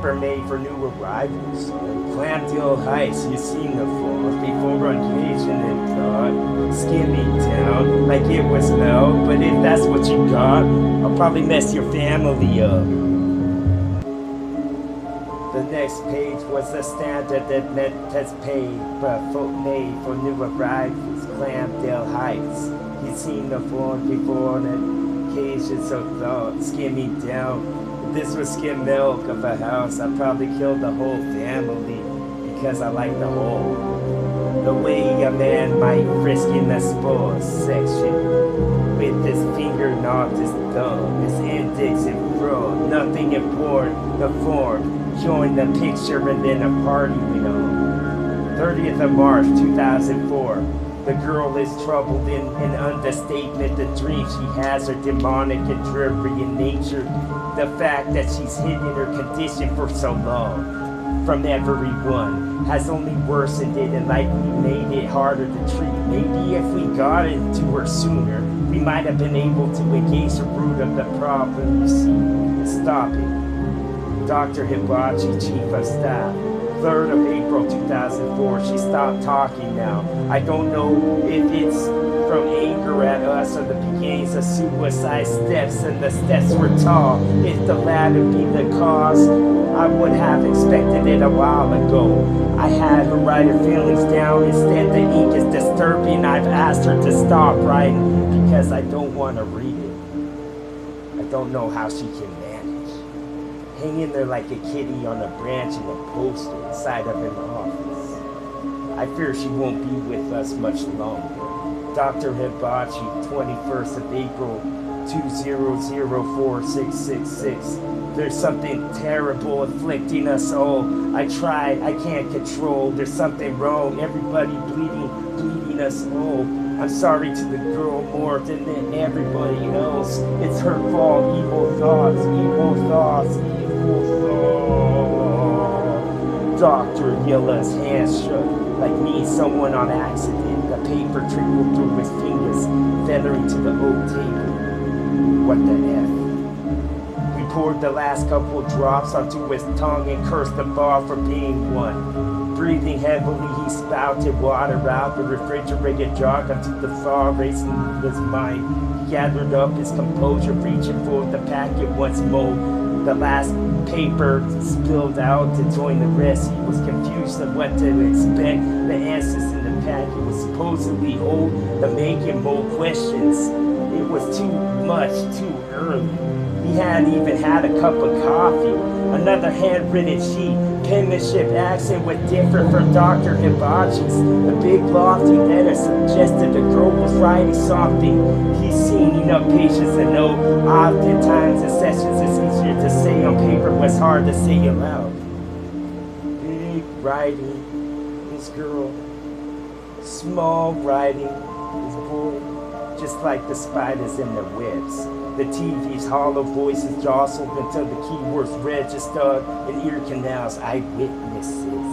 paper made for new arrivals. Clamdale Heights, you seen the falls before on occasion and thought, skin me down like it was milk. But if that's what you got, I'll probably mess your family up. The next page was the standard that meant has paid, but made for new arrivals. Clamdale Heights, he's seen the form before on occasions of thought, skin me down. If this was skim milk of a house, I'd probably kill the whole family because I like the whole. The way a man might frisk in the sports section with his finger, not his thumb, his index and throw, nothing important, the form. Join the picture and then a party went on. 30th of March 2004. The girl is troubled in an understatement. The dream she has are demonic and dreary in nature. The fact that she's hidden her condition for so long from everyone has only worsened it and likely made it harder to treat. Maybe if we got into her sooner, we might have been able to engage the root of the problem, you see, and stop it. Dr. Hibachi, Chief of Staff. 3rd of April 2004, she stopped talking now. I don't know if it's from anger at us or the beginnings of suicide steps, and the steps were tall. If the latter be the cause, I would have expected it a while ago. I had her write her feelings down. Instead, the ink is disturbing. I've asked her to stop writing because I don't want to read it. I don't know how she can manage. Hanging there like a kitty on a branch in a poster inside of an office. I fear she won't be with us much longer. Dr. Hibachi, 21st of April, 2004666. There's something terrible afflicting us all. I tried, I can't control. There's something wrong. Everybody bleeding us all. I'm sorry to the girl more than everybody else. It's her fault. Evil thoughts, evil thoughts, evil thoughts. Dr. Yilla's hands shook like me, someone on accident. The paper trickled through his fingers, feathering to the oak table. What the F? We poured the last couple drops onto his tongue and cursed the bar for being one. Breathing heavily, he spouted water out the refrigerated jug onto the floor, racing his mind. He gathered up his composure, reaching for the packet once more. The last paper spilled out to join the rest. He was confused of what to expect. The answers in the packet would supposedly hold the making more questions. It was too much, too early. He hadn't even had a cup of coffee. Another handwritten sheet. Penmanship accent was different from Dr. Hibachi's. The big lofty letter suggested the girl was writing something. He's seen enough patience to know oftentimes in sessions it's easier to say on paper what's hard to say aloud. Big writing, this girl. Small writing, this boy. Just like the spiders in their webs. The TV's hollow voices jostled until the keywords registered in ear canals, eyewitnesses.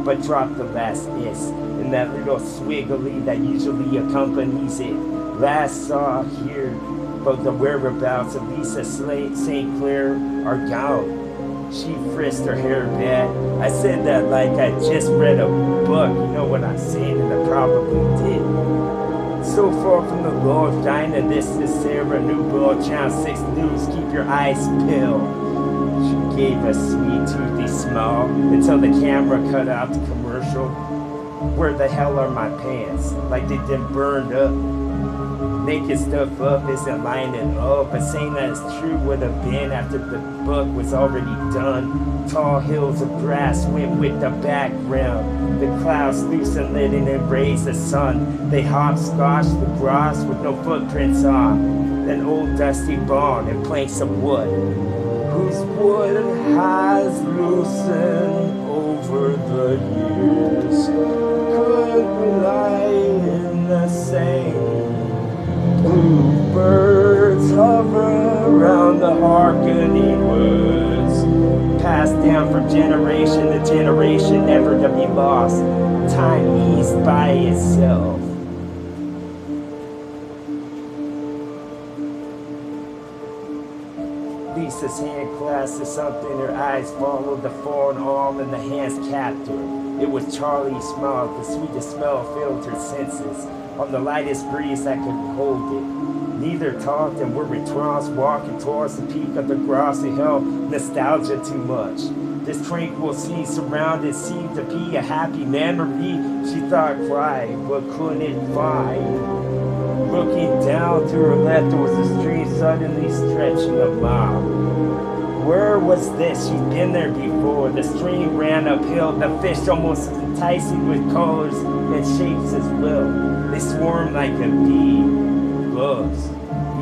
But drop the last S in that little swiggly that usually accompanies it. Last saw here, but the whereabouts of Lisa St. Clair are gone. She frisked her hair back. I said that like I just read a book, you know what I'm saying, and I probably did. So far from the Lord's diner, this is Sarah Newball, Channel 6 News. Keep your eyes peeled. She gave a sweet toothy smile until the camera cut out the commercial. Where the hell are my pants? Like they been burned up. Making stuff up isn't lining up, but saying that it's true would have been after the book was already done. Tall hills of grass went with the background. The clouds loose and lit and embraced the sun. They hopscotched the grass with no footprints on. An old dusty barn and planks of wood, whose wood has loosened over the years. Could lie in the same. Blue birds hover around the Harkany woods, passed down from generation to generation, never to be lost. Time eased by itself. Lisa's hand clasped something, her eyes followed the fallen arm and the hands capped her. It was Charlie's smile, the sweetest smell filled her senses. On the lightest breeze that could hold it. Neither talked and were entranced, walking towards the peak of the grassy hill. Nostalgia too much. This tranquil scene surrounded seemed to be a happy memory. She thought cried, but couldn't find. Looking down to her left, there was a stream suddenly stretching a mile. Where was this? She'd been there before. The stream ran uphill, the fish almost enticing with colors and shapes as well. They swarmed like a bee, loves,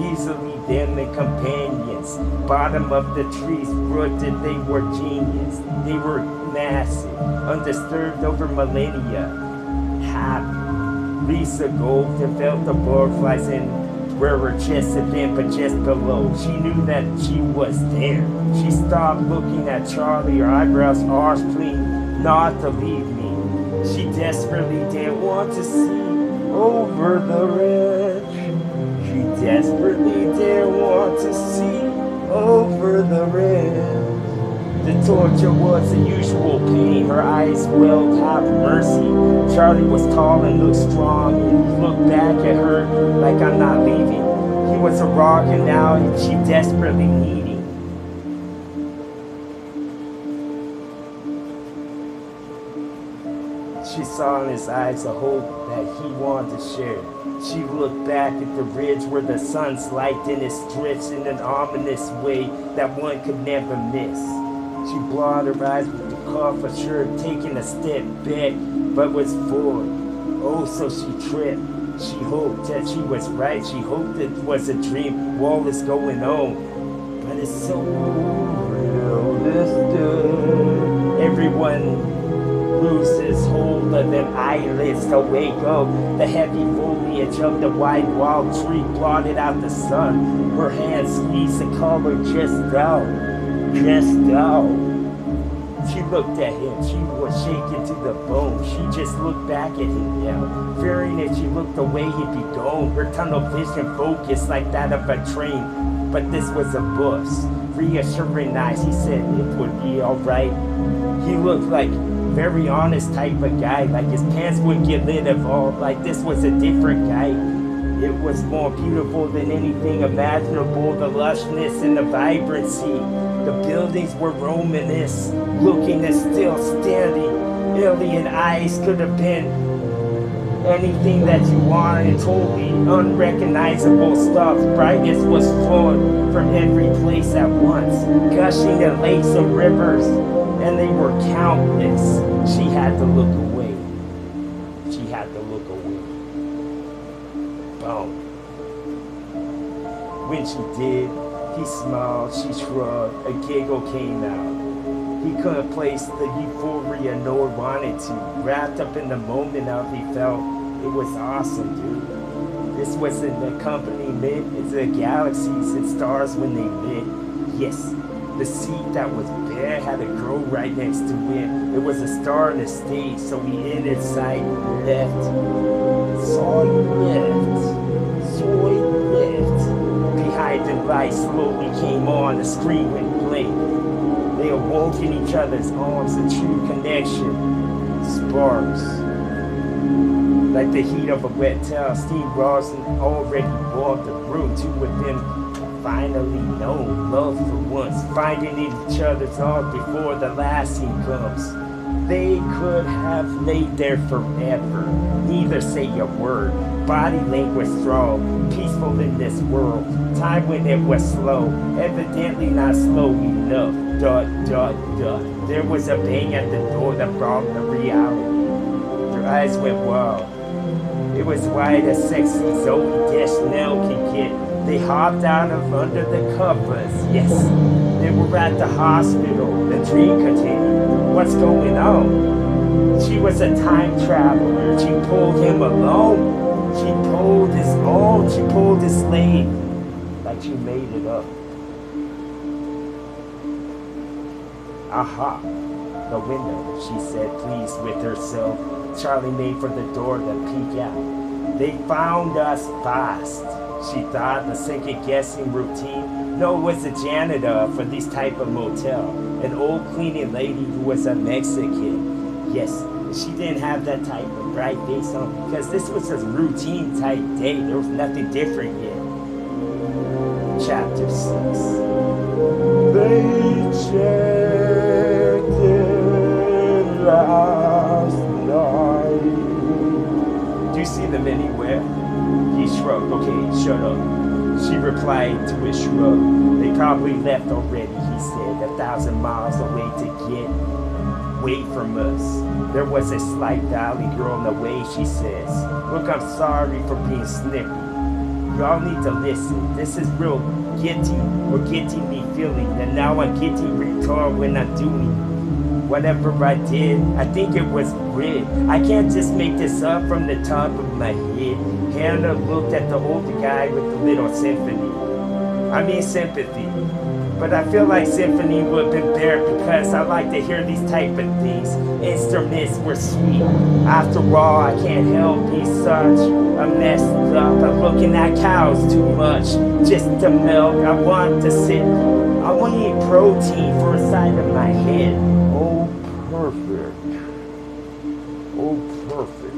easily them and companions. Bottom of the trees rooted, they were genius. They were massive, undisturbed over millennia. Happy. Lisa gulped and felt the butterflies in where her chest had been, but just below. She knew that she was there. She stopped looking at Charlie, her eyebrows arched, pleading not to leave me. She desperately didn't want to see over the ridge. She desperately didn't want to see over the ridge. The torture was the usual pain. Her eyes welled half mercy. Charlie was tall and looked strong, and he looked back at her like I'm not leaving. He was a rock, and now she desperately needed. She saw in his eyes a hope that he wanted to share. She looked back at the ridge where the sun's light in its drifts in an ominous way that one could never miss. She blotted her eyes with the cough, assured, taking a step back, but was forward. Oh, so she tripped. She hoped that she was right. She hoped it was a dream. All is going on, but it's so real. Everyone loses hold of them eyelids to wake up. The heavy foliage of the wide wild tree blotted out the sun. Her hands squeezed the color just out. She looked at him. She was shaken to the bone. She just looked back at him now, fearing if she looked away he'd be gone. Her tunnel vision focused like that of a train, but this was a bus. Reassuring eyes, he said it would be alright. He looked like very honest type of guy, like his pants wouldn't get lit at all, like this was a different guy. It was more beautiful than anything imaginable, the lushness and the vibrancy. The buildings were Romanesque, looking and still standing. Alien eyes could have been anything that you wanted, totally unrecognizable stuff. Brightness was flowing from every place at once, gushing in lakes and rivers, and they were countless. She had to look away. She had to look away. Boom. When she did, he smiled, she shrugged, a giggle came out. He couldn't place the euphoria nor wanted to. Wrapped up in the moment of he felt, it was awesome, dude. This was an accompaniment into the galaxies and stars when they lit. Yes, the seat that was bare had a girl right next to it. It was a star on the stage, so he entered sight, left. Saw you left. Saw you left. Behind the light slowly came on, the screen went blank. They awoke in each other's arms, a true connection. Sparks. Like the heat of a wet towel, Steve Rawson already warmed the room. Two of them finally know love for once, finding in each other's arms before the last scene comes. They could have laid there forever, neither say a word. Body language strong, peaceful in this world. Time when it was slow, evidently not slow enough. There was a bang at the door that brought the reality. Their eyes went wild. It was wide as sexy Zoe Deschanel could get. They hopped out of under the covers. Yes, they were at the hospital. The dream continued. What's going on? She was a time traveler. She pulled him along. She pulled his own. She pulled his slave. Like she made it up. Aha. The window, she said, pleased with herself. Charlie made for the door to peek out. They found us fast. She thought, the second-guessing routine. No, it was a janitor for this type of motel. An old cleaning lady who was a Mexican. Yes, she didn't have that type of bright face on because this was a routine type day. There was nothing different yet. Chapter 6. They checked in last night. Do you see them anywhere? He shrugged. Okay, shut up. She replied to his shrug. They probably left already, he said, 1,000 miles away to get away from us. There was a slight valley girl on the way, she says. Look, I'm sorry for being snippy. Y'all need to listen. This is real getting me feeling. And now I'm getting retarded when I'm doing whatever I did. I think it was red. I can't just make this up from the top of my head. Hannah looked at the older guy with the little sympathy. But I feel like symphony would have been better because I like to hear these type of things. Instruments were sweet. After all, I can't help being such a messed up. I'm looking at cows too much just to milk. I want to eat protein for a side of my head. Oh, perfect. Oh, perfect.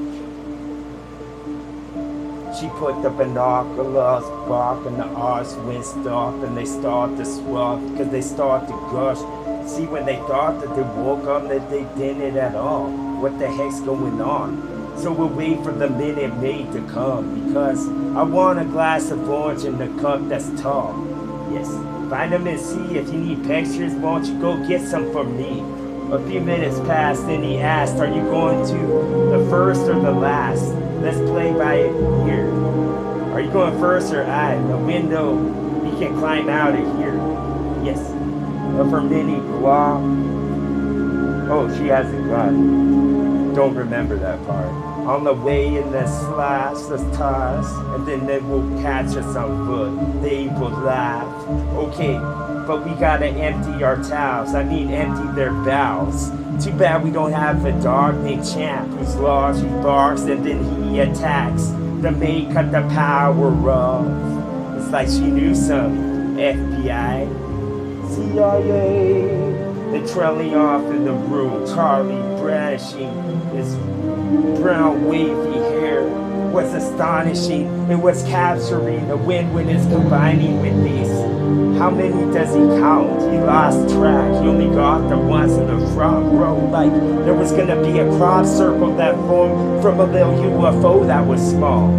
She put the binoculars back and the eyes winced off and they start to swell because they start to gush. See, when they thought that they woke up, that they didn't at all. What the heck's going on? So we'll wait for the Minute Maid to come because I want a glass of orange in the cup that's tall. Yes, vitamin C, if you need pictures, why don't you go get some for me? A few minutes passed and he asked, are you going to the first or the last? Let's play by ear. Are you going first or I? The window, you can climb out of here. Yes. Of her mini block. Oh, she has a gun. Don't remember that part. On the way in the slash, the toss, and then they will catch us on foot. They will laugh. Okay, but we gotta empty our towels. Empty their bowels. Too bad we don't have a dog named Champ who's lost, he barks, and then he attacks. The maid cut the power off. It's like she knew some. FBI, CIA. They're trailing off in the room. Charlie brandishing his brown wavy hair was astonishing. It was capturing. The wind is combining with these. How many does he count? He lost track. He only got the ones in the front row. Like there was gonna be a crop circle that formed from a little UFO that was small.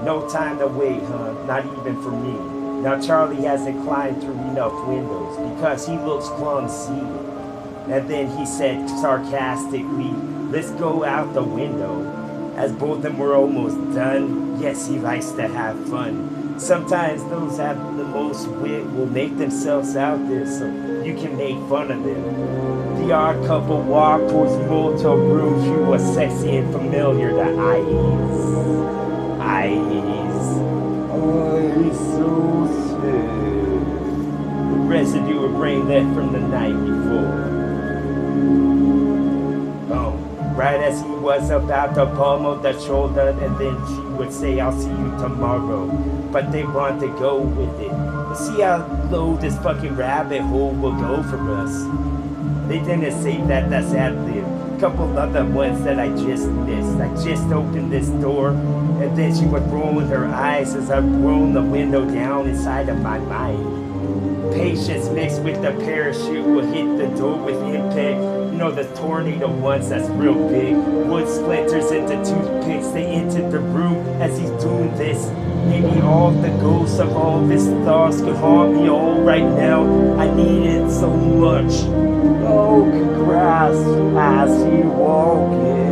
No time to wait, huh? Not even for me. Now Charlie hasn't climbed through enough windows because he looks clumsy. And then he said sarcastically, let's go out the window. As both of them were almost done, yes, he likes to have fun. Sometimes those have the most wit will make themselves out there so you can make fun of them. The odd couple walked towards the motel room. She was sexy and familiar to eyes. So sick. The residue of rain left from the night before. Oh, right as he was about to pummel the shoulder, and then she would say, I'll see you tomorrow. But they want to go with it. See how low this fucking rabbit hole will go for us. They didn't say that, that's ad-lib. Couple other ones that I just missed. I just opened this door, and then she would roll in her eyes as I rolled the window down inside of my mind. Patience mixed with the parachute will hit the door with impact. You know, the tornado ones that's real big. Wood splinters into toothpicks. They entered the room as he's doing this. Maybe all the ghosts of all his thoughts could haunt me all right now. I need it so much. Oh, grass as you walk in.